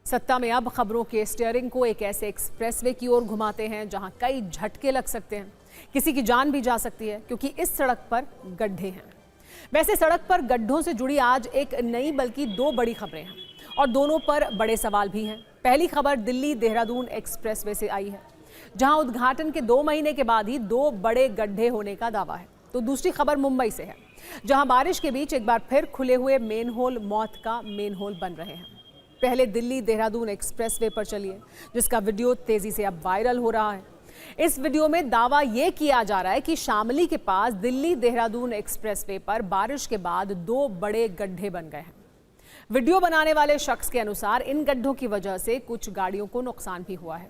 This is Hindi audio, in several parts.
सत्ता में अब खबरों के स्टीयरिंग को एक ऐसे एक्सप्रेसवे की ओर घुमाते हैं जहां कई झटके लग सकते हैं, किसी की जान भी जा सकती है क्योंकि इस सड़क पर गड्ढे हैं। वैसे सड़क पर गड्ढों से जुड़ी आज एक नई बल्कि दो बड़ी खबरें हैं और दोनों पर बड़े सवाल भी हैं। पहली खबर दिल्ली देहरादून एक्सप्रेसवे से आई है, जहां उद्घाटन के 2 महीने के बाद ही 2 बड़े गड्ढे होने का दावा है। तो दूसरी खबर मुंबई से है, जहां बारिश के बीच एक बार फिर खुले हुए मेन होल मौत का मेन होल बन रहे हैं। पहले दिल्ली देहरादून एक्सप्रेसवे पर चलिए, जिसका वीडियो तेजी से अब वायरल हो रहा है। इस वीडियो में दावा यह किया जा रहा है कि शामली के पास दिल्ली देहरादून एक्सप्रेसवे पर बारिश के बाद 2 बड़े गड्ढे बन गए हैं। वीडियो बनाने वाले शख्स के अनुसार इन गड्ढों की वजह से कुछ गाड़ियों को नुकसान भी हुआ है।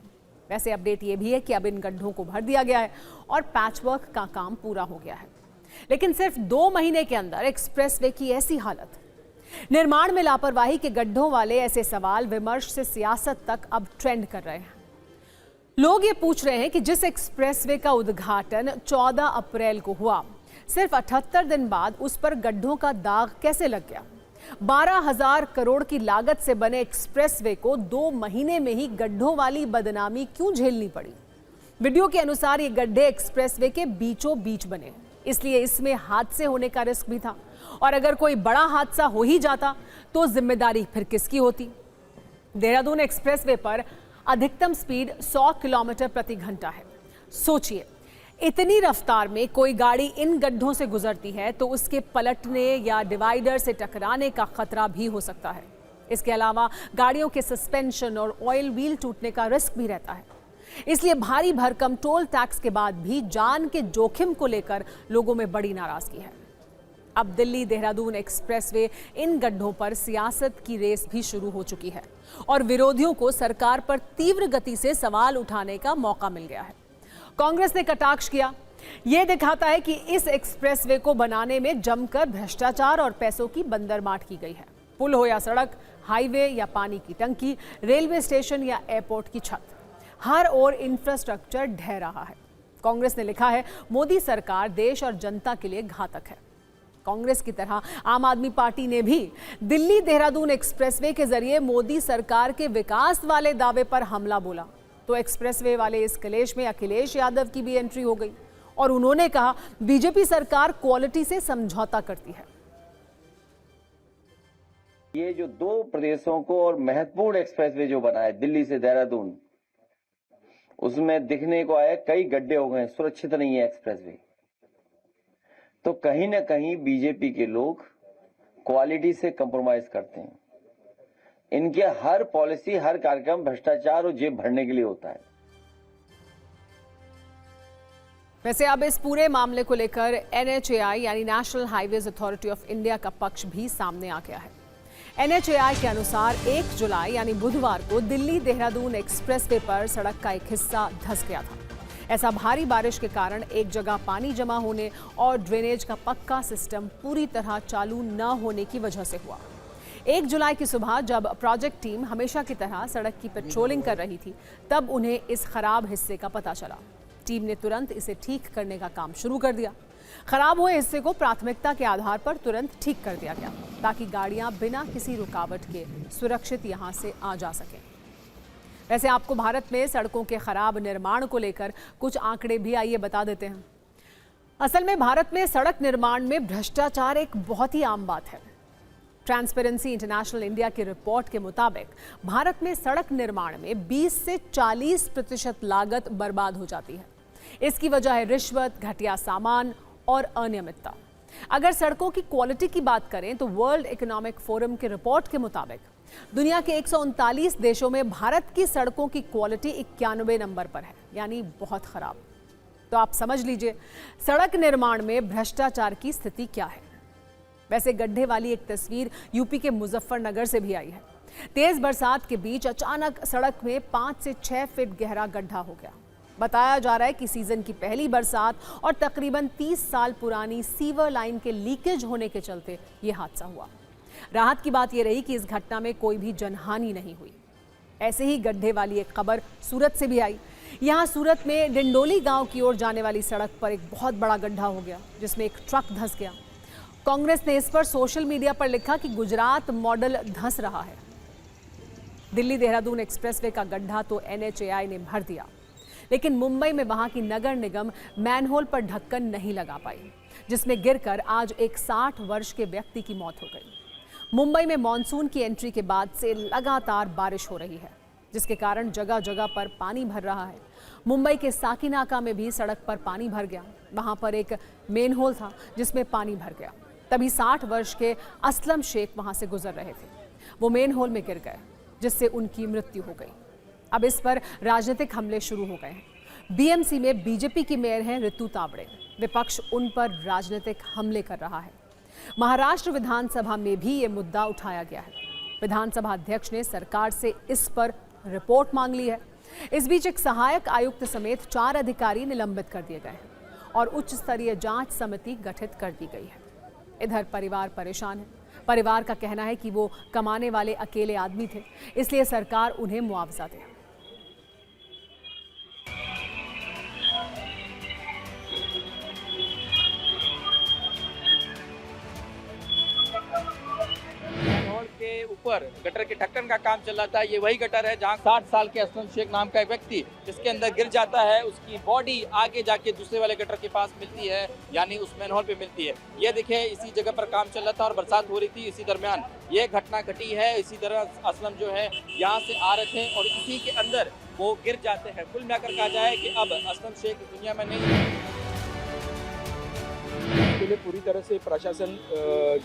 वैसे अपडेट ये भी है कि अब इन गड्ढों को भर दिया गया है और पैचवर्क का काम पूरा हो गया है। लेकिन सिर्फ 2 महीने के अंदर एक्सप्रेसवे की ऐसी हालत, निर्माण में लापरवाही के गड्ढों वाले ऐसे सवाल विमर्श से सियासत तक अब ट्रेंड कर रहे हैं। लोग ये पूछ रहे हैं कि जिस एक्सप्रेसवे का उद्घाटन 14 अप्रैल को हुआ, सिर्फ 78 दिन बाद उस पर गड्ढों का दाग कैसे लग गया। 12,000 करोड़ की लागत से बने एक्सप्रेसवे को 2 महीने में ही गड्ढों वाली बदनामी क्यों झेलनी पड़ी। वीडियो के अनुसार ये गड्ढे एक्सप्रेसवे के बीचों बीच बने, इसलिए इसमें हादसे होने का रिस्क भी था। और अगर कोई बड़ा हादसा हो ही जाता तो जिम्मेदारी फिर किसकी होती। देहरादून एक्सप्रेसवे पर अधिकतम स्पीड 100 किलोमीटर प्रति घंटा है। सोचिए, इतनी रफ्तार में कोई गाड़ी इन गड्ढों से गुजरती है तो उसके पलटने या डिवाइडर से टकराने का खतरा भी हो सकता है। इसके अलावा गाड़ियों के सस्पेंशन और ऑयल व्हील टूटने का रिस्क भी रहता है। इसलिए भारी भरकम टोल टैक्स के बाद भी जान के जोखिम को लेकर लोगों में बड़ी नाराजगी है। अब दिल्ली देहरादून एक्सप्रेसवे इन गड्ढों पर सियासत की रेस भी शुरू हो चुकी है और विरोधियों को सरकार पर तीव्र गति से सवाल उठाने का मौका मिल गया है। कांग्रेस ने कटाक्ष किया, यह दिखाता है कि इस एक्सप्रेसवे को बनाने में जमकर भ्रष्टाचार और पैसों की बंदरमाट की गई है। पुल हो या सड़क, हाईवे या पानी की टंकी, रेलवे स्टेशन या एयरपोर्ट की छत, हर ओर इंफ्रास्ट्रक्चर ढह रहा है। कांग्रेस ने लिखा है, मोदी सरकार देश और जनता के लिए घातक है। कांग्रेस की तरह आम आदमी पार्टी ने भी दिल्ली देहरादून एक्सप्रेसवे के जरिए मोदी सरकार के विकास वाले दावे पर हमला बोला। तो एक्सप्रेसवे वाले इस कलेश में अखिलेश यादव की भी एंट्री हो गई और उन्होंने कहा, बीजेपी सरकार क्वालिटी से समझौता करती है। ये जो 2 प्रदेशों को और महत्वपूर्ण एक्सप्रेसवे जो बना है दिल्ली से देहरादून, उसमें दिखने को आया कई गड्ढे हो गए, सुरक्षित नहीं है एक्सप्रेसवे। तो कहीं ना कहीं बीजेपी के लोग क्वालिटी से कंप्रोमाइज करते हैं। इनके हर पॉलिसी, हर कार्यक्रम भ्रष्टाचार और जेब भरने के लिए होता है। वैसे अब इस पूरे मामले को लेकर NHAI यानी national highways authority of India का पक्ष भी सामने आ गया है। NHAI के अनुसार 1 जुलाई यानी बुधवार को दिल्ली देहरादून एक्सप्रेसवे पर सड़क का एक हिस्सा धंस गया था। ऐसा भारी बारिश के कारण एक जगह पानी जमा होने और ड्रेनेज का पक्का सिस्टम पूरी तरह चालू न होने की वजह से हुआ। 1 जुलाई की सुबह जब प्रोजेक्ट टीम हमेशा की तरह सड़क की पेट्रोलिंग कर रही थी, तब उन्हें इस खराब हिस्से का पता चला। टीम ने तुरंत इसे ठीक करने का काम शुरू कर दिया। खराब हुए हिस्से को प्राथमिकता के आधार पर तुरंत ठीक कर दिया गया ताकि गाड़ियां बिना किसी रुकावट के सुरक्षित यहां से आ जा सकें। वैसे आपको भारत में सड़कों के खराब निर्माण को लेकर कुछ आंकड़े भी आइए बता देते हैं। असल में भारत में सड़क निर्माण में भ्रष्टाचार एक बहुत ही आम बात है। ट्रांसपेरेंसी इंटरनेशनल इंडिया की रिपोर्ट के मुताबिक भारत में सड़क निर्माण में 20 से 40% लागत बर्बाद हो जाती है। इसकी वजह है रिश्वत, घटिया सामान और अनियमितता। अगर सड़कों की क्वालिटी की बात करें तो वर्ल्ड इकोनॉमिक फोरम की रिपोर्ट के मुताबिक दुनिया के 139 देशों में भारत की सड़कों की क्वालिटी 91 नंबर पर है, यानी बहुत खराब। तो आप समझ लीजिए सड़क निर्माण में भ्रष्टाचार की स्थिति क्या है। वैसे गड्ढे वाली एक तस्वीर यूपी के मुजफ्फरनगर से भी आई है। तेज बरसात के बीच अचानक सड़क में 5 से 6 फीट गहरा गड्ढा हो गया। बताया जा रहा है कि सीजन की पहली बरसात और तकरीबन 30 साल पुरानी सीवर लाइन के लीकेज होने के चलते यह हादसा हुआ। राहत की बात यह रही कि इस घटना में कोई भी जनहानि नहीं हुई। ऐसे ही गड्ढे वाली एक खबर सूरत से भी आई। यहां सूरत में डिंडोली गांव की ओर जाने वाली सड़क पर एक बहुत बड़ा गड्ढा हो गया, जिसमें एक ट्रक धंस गया। कांग्रेस ने इस पर सोशल मीडिया पर लिखा कि गुजरात मॉडल धंस रहा है। दिल्ली देहरादून एक्सप्रेसवे का गड्ढा तो NHAI ने भर दिया, लेकिन मुंबई में वहां की नगर निगम मैनहोल पर ढक्कन नहीं लगा पाई, जिसमें गिरकर आज एक 60 वर्ष के व्यक्ति की मौत हो गई। मुंबई में मॉनसून की एंट्री के बाद से लगातार बारिश हो रही है, जिसके कारण जगह जगह पर पानी भर रहा है। मुंबई के साकीनाका में भी सड़क पर पानी भर गया। वहां पर एक मेन होल था जिसमें पानी भर गया। तभी 60 वर्ष के असलम शेख वहां से गुजर रहे थे। वो मेन होल में गिर गए, जिससे उनकी मृत्यु हो गई। अब इस पर राजनीतिक हमले शुरू हो गए हैं। BMC में बीजेपी की मेयर हैं ऋतु तावड़े। विपक्ष उन पर राजनीतिक हमले कर रहा है। महाराष्ट्र विधानसभा में भी ये मुद्दा उठाया गया है। विधानसभा अध्यक्ष ने सरकार से इस पर रिपोर्ट मांग ली है। इस बीच एक सहायक आयुक्त समेत 4 अधिकारी निलंबित कर दिए गए हैं और उच्च स्तरीय जांच समिति गठित कर दी गई है। इधर परिवार परेशान है। परिवार का कहना है कि वो कमाने वाले अकेले आदमी थे, इसलिए सरकार उन्हें मुआवजा दे। के ऊपर गटर के ढक्कन का काम चल रहा था। ये वही गटर है जहां 60 साल के असलम शेख नाम का एक व्यक्ति इसके अंदर गिर जाता है। उसकी बॉडी आगे जाके दूसरे वाले गटर के पास मिलती है, यानी उस मैनहोल पे मिलती है। ये देखिए, इसी जगह पर काम चल रहा था और बरसात हो रही थी। इसी दरमियान ये घटना घटी है। इसी तरह असलम जो है यहाँ से आ रहे थे और इसी के अंदर वो गिर जाते हैं। कुल मिलाकर कहा जाए कि अब असलम शेख दुनिया में नहीं है। के लिए पूरी तरह से प्रशासन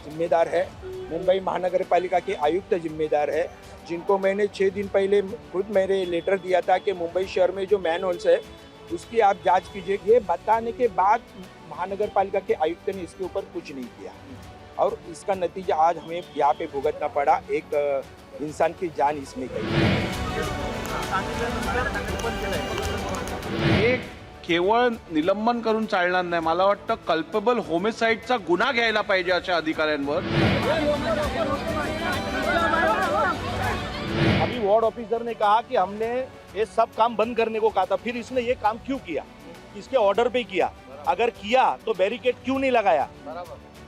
जिम्मेदार है। मुंबई महानगर पालिका के आयुक्त जिम्मेदार है, जिनको मैंने 6 दिन पहले खुद मैंने लेटर दिया था कि मुंबई शहर में जो मैन होल्स है उसकी आप जांच कीजिए। ये बताने के बाद महानगर पालिका के आयुक्त ने इसके ऊपर कुछ नहीं किया और इसका नतीजा आज हमें यहाँ पे भुगतना पड़ा। एक इंसान की जान इसमें गई। एक केवळ निलंबन करून चालणार नाही। मला वाटतं कल्पेबल होमिसाइडचा गुन्हा घ्यायला पाहिजे अशा अधिकाऱ्यांवर। अभी वार्ड ऑफिसर ने कहा कि हमने ये सब काम बंद करने को कहा था, फिर इसने ये काम क्यों किया? इसके ऑर्डर पे किया। अगर किया तो बैरिकेड क्यों नहीं लगाया?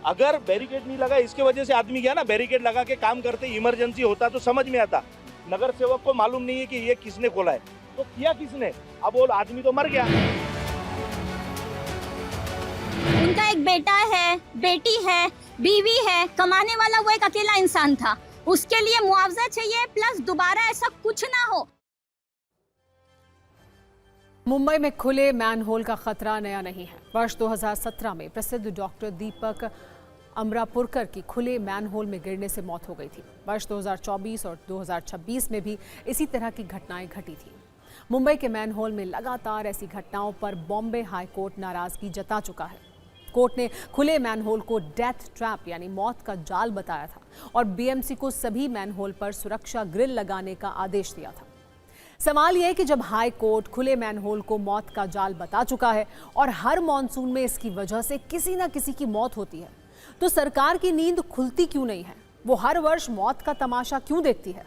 अगर बैरिकेड नहीं लगा, इसके वजह से आदमी गया ना, बैरिकेड लगा के काम करते, इमरजेंसी होता तो समझ में आता। नगर सेवक को मालूम नहीं है कि ये किसने खोला है, तो किया किसने? अब वो आदमी तो मर गया। उनका एक बेटा है, बेटी है, बीवी है, कमाने वाला वो एक अकेला इंसान था। उसके लिए मुआवजा चाहिए, प्लस दोबारा ऐसा कुछ ना हो। मुंबई में खुले मैनहोल का खतरा नया नहीं है। वर्ष 2017 में प्रसिद्ध डॉक्टर दीपक अमरापुरकर की खुले मैनहोल में गिरने से मौत हो गई थी। वर्ष 2024 और 2026 में भी इसी तरह की घटनाएं घटी थी। मुंबई के मैनहोल में लगातार ऐसी घटनाओं पर बॉम्बे हाई कोर्ट नाराजगी जता चुका है। कोर्ट ने खुले मैनहोल को डेथ ट्रैप यानी मौत का जाल बताया था और BMC को सभी मैनहोल पर सुरक्षा ग्रिल लगाने का आदेश दिया था। सवाल यह है कि जब हाई कोर्ट खुले मैनहोल को मौत का जाल बता चुका है और हर मॉनसून में इसकी वजह से किसी न किसी की मौत होती है, तो सरकार की नींद खुलती क्यों नहीं है? वो हर वर्ष मौत का तमाशा क्यों देखती है?